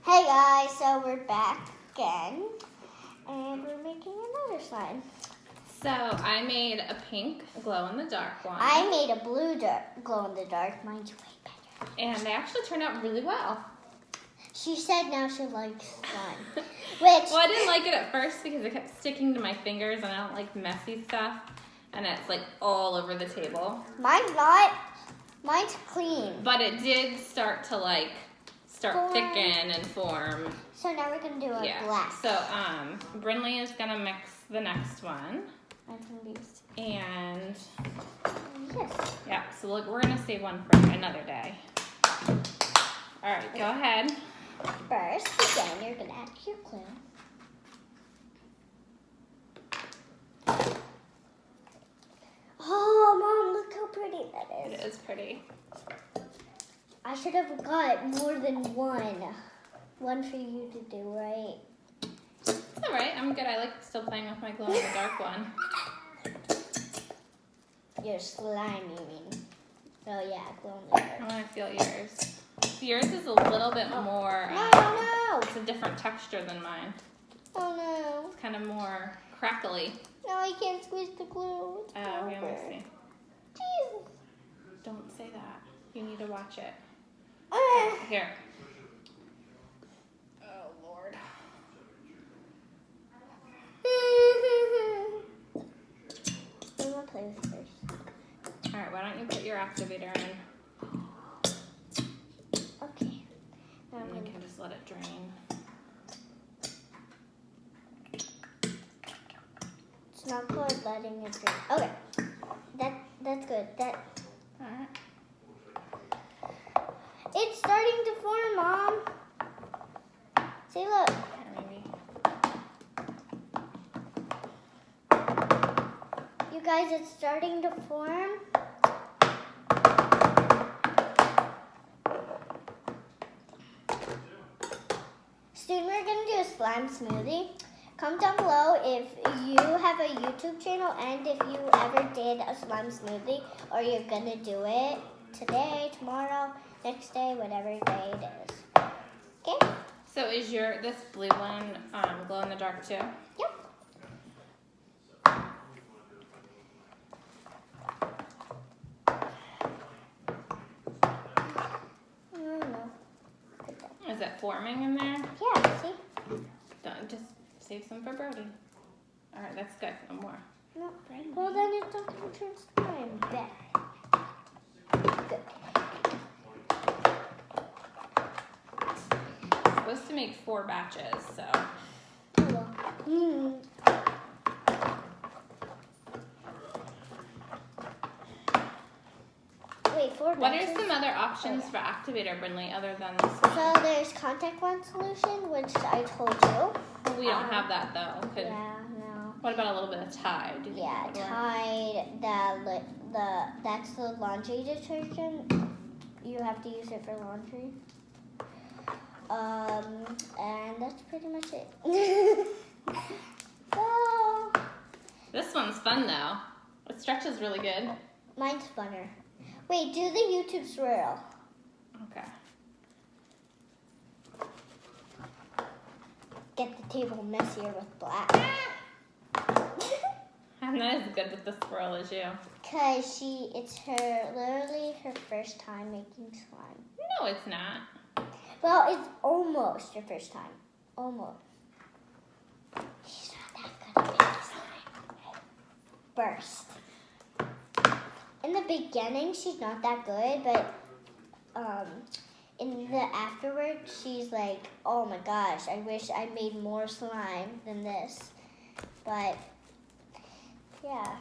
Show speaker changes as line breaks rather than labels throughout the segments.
Hey guys, so we're back again, and we're making another slime.
So I made a pink glow-in-the-dark one.
I made a blue glow-in-the-dark. Mine's way better.
And they actually turned out really well.
She said now she likes slime.
Well, I didn't like it at first because it kept sticking to my fingers, and I don't like messy stuff. And it's like all over the table.
Mine's not. Mine's clean.
But it did start to thicken and form.
So now we're gonna do a black.
So Brynlee is gonna mix the next one.
I'm gonna use.
And
yes.
Yeah, so look, we're gonna save one for another day. All right, go ahead.
First, again, you're gonna add your glue. Oh, Mom, look how pretty that is.
It is pretty.
I should have got more than one. One for you to do, right?
It's all right. I'm good. I like still playing with my glow-in-the-dark one.
Your slime, you mean? Oh, yeah, glow-in-the-dark.
I want to feel yours. Yours is a little bit more...
No!
It's a different texture than mine.
Oh, no.
It's kind of more crackly.
No, I can't squeeze the glue. It's
Yeah, let me see.
Jesus.
Don't say that. You need to watch it. Here. Oh, Lord.
I'm gonna play with it first.
All right, why don't you put your activator in?
Okay. Now
And you can just let it drain.
It's not called letting it drain. Okay. That's good.
All right.
It's starting to form, Mom. See, look.
Here, maybe.
You guys, it's starting to form. Soon we're going to do a slime smoothie. Comment down below if you have a YouTube channel and if you ever did a slime smoothie or you're going to do it today, tomorrow, next day, whatever day it is. Okay?
So is this blue one glow in the dark too?
Yep.
Is it forming in there?
Yeah, see?
Don't, just save some for Brody. All right, that's good. No more.
No. Well, then it's not going to turn slime. There. Good.
It's supposed to make 4 batches, so.
Oh, well. Wait, 4
What
batches?
are some other options for activator, Brynlee, other than this one?
So there's contact lens solution, which I told you.
We don't have that though.
Yeah, no.
What about a little bit of Tide? Do you think
Yeah,
that would
Tide. That's the laundry detergent. You have to use it for laundry. And that's pretty much it. So
This one's fun though. It stretches really good.
mine's funner. Wait, do the YouTube swirl.
Okay.
Get the table messier with black.
I'm not as good with the swirl as you.
Cause it's literally her first time making slime.
No, it's not.
Well, it's almost your first time. Almost. She's not that good at making slime. First. In the beginning, she's not that good, but in the afterwards, she's like, oh my gosh, I wish I made more slime than this. But, yeah.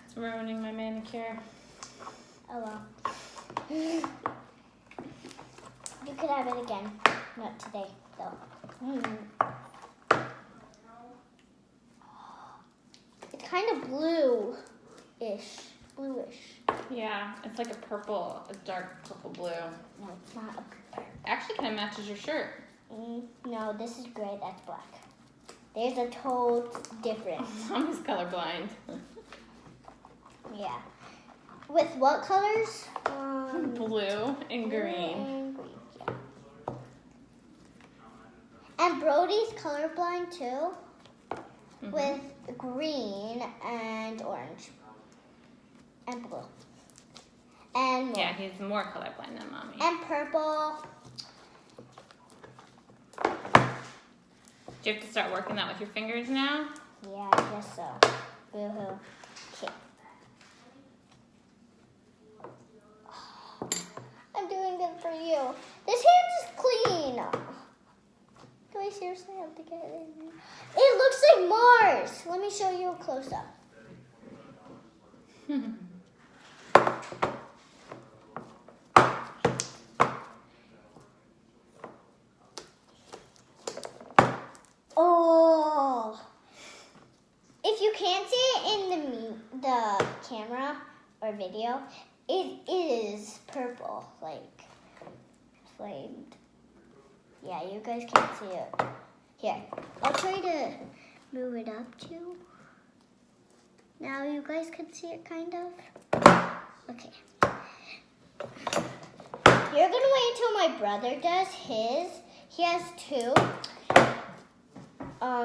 It's ruining my manicure.
Oh well. You could have it again. Not today, though. It's kind of blue-ish. Bluish.
Yeah, it's like a dark purple blue.
No, it's not a purple.
Actually kind of matches your shirt.
No, this is gray, that's black. There's a total difference.
I'm just colorblind.
Yeah. With what colors?
Blue and green.
And green, yeah. And Brody's colorblind too,
Mhm.
with green and orange and blue. And more.
Yeah, he's more colorblind than Mommy.
And purple.
Do you have to start working that with your fingers now?
Yeah, I guess so. Boo-hoo. Okay. I'm doing good for you. This hand is clean. Do I seriously have to get it in? It looks like Mars. Let me show you a close-up. Oh. If you can't see it in the camera or video, it is purple, like flamed. Yeah, you guys can't see it. Here, I'll try to move it up too. Now you guys can see it kind of. Okay. You're gonna wait until my brother does his. He has two.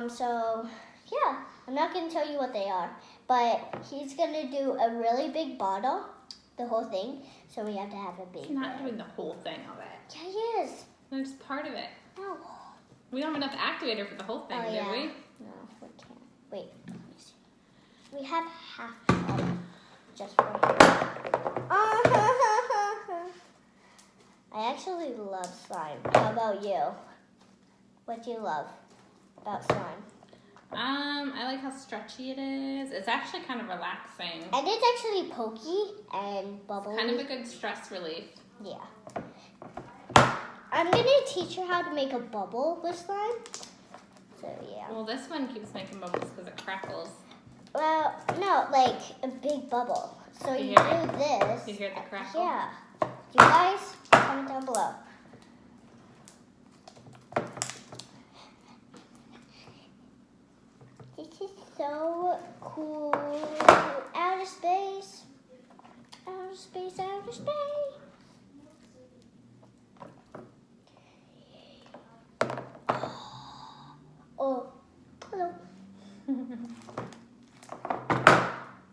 So yeah, I'm not gonna tell you what they are, but he's gonna do a really big bottle, the whole thing. So we have to have a big.
He's not doing the whole thing of it.
Yeah, he is.
That's just part of it.
No.
We don't have enough activator for the whole thing,
Oh,
do
yeah.
we?
No, we can't. Wait, let me see. We have half of it just for him. I actually love slime. How about you? What do you love about slime?
I like how stretchy it is. It's actually kind of relaxing.
And it's actually pokey and bubbly.
Kind of a good stress relief.
Yeah. I'm gonna teach her how to make a bubble with slime. So yeah.
Well, this one keeps making bubbles because it crackles.
Well, no, like a big bubble. So
You
you
hear
do this.
You hear the crackle?
Yeah. You guys, comment down below. This is so cool. Outer space. Outer space, outer space. Oh, hello.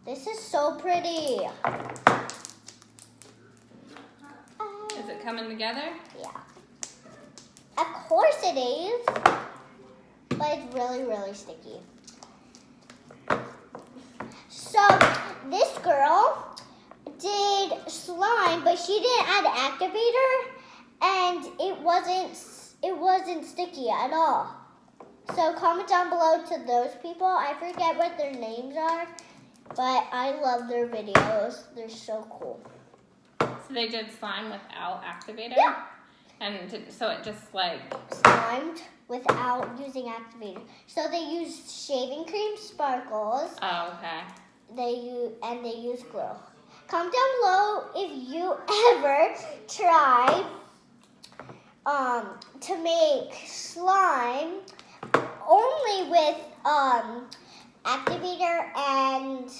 This is so pretty.
Is it coming together?
Yeah. Of course it is. But it's really, really sticky. So this girl did slime, but she didn't add activator, and it wasn't sticky at all. So comment down below to those people. I forget what their names are, but I love their videos. They're so cool.
So they did slime without activator?
Yeah.
And so it just like...
Slimed without using activator. So they used shaving cream sparkles.
Oh, okay.
They use glue. Comment down below if you ever try to make slime only with activator and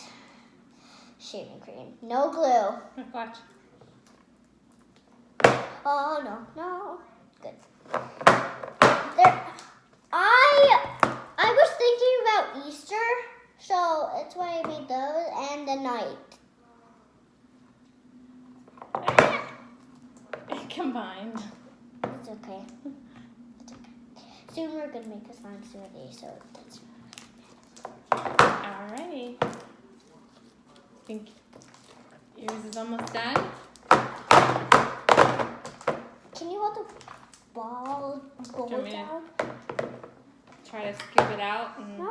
shaving cream. No glue.
Watch.
Oh no. Good. I was thinking about Easter, so that's why I made those, and the night.
Combined.
It's okay. It's okay. Soon we're gonna make a slime smoothie, so that's
Alrighty. Think yours is almost done?
Can you hold the ball
want me to-
down?
Try to scoop it out. And...
No.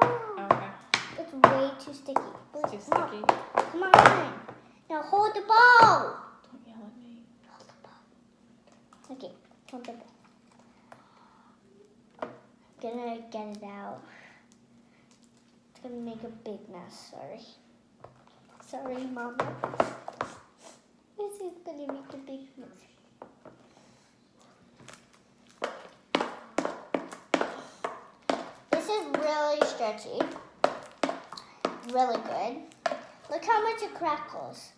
Okay.
It's way too sticky.
It's too sticky.
Come on. Now hold the ball.
Don't yell at me.
Hold the ball. Okay, hold the ball. I'm gonna get it out. It's gonna make a big mess. Sorry. Sorry, Mama. This is gonna make a big mess. This is really stretchy. Really good. Look how much it crackles.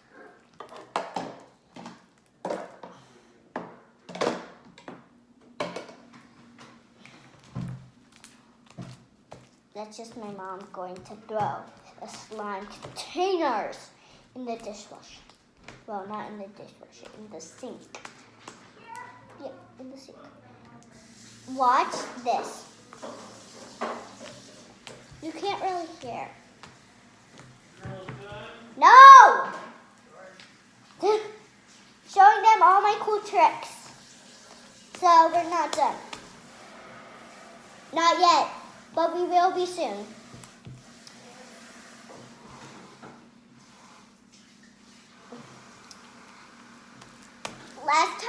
That's just my mom going to throw the slime containers in the dishwasher. Well, not in the dishwasher, in the sink. Yeah, in the sink. Watch this. You can't really hear. No! Showing them all my cool tricks. So we're not done. Not yet, but we will be soon. Last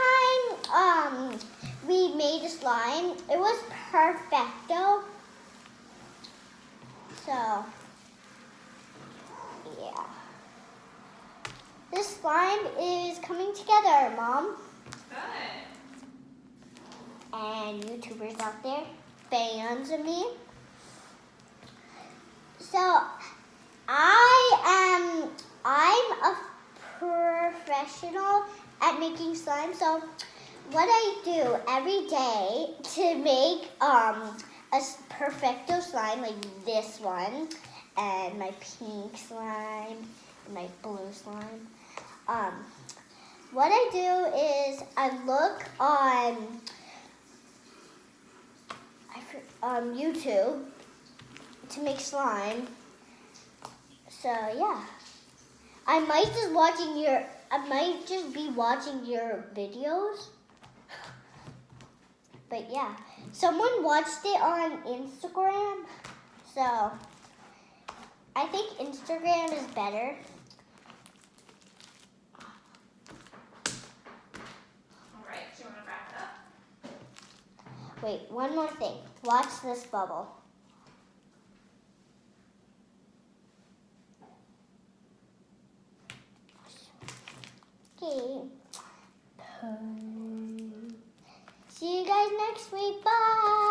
time we made a slime, it was perfecto. So, yeah. This slime is coming together, Mom.
Good.
And YouTubers out there, fans of me. So, I'm a professional at making slime. So, what I do every day to make a perfecto slime, like this one, and my pink slime, and my blue slime. What I do is I look on YouTube to make slime. So yeah, I might just be watching your videos. But yeah, someone watched it on Instagram, so I think Instagram is better.
All right, do you want to wrap it up?
Wait, one more thing. Watch this bubble. Okay. See you guys next week. Bye.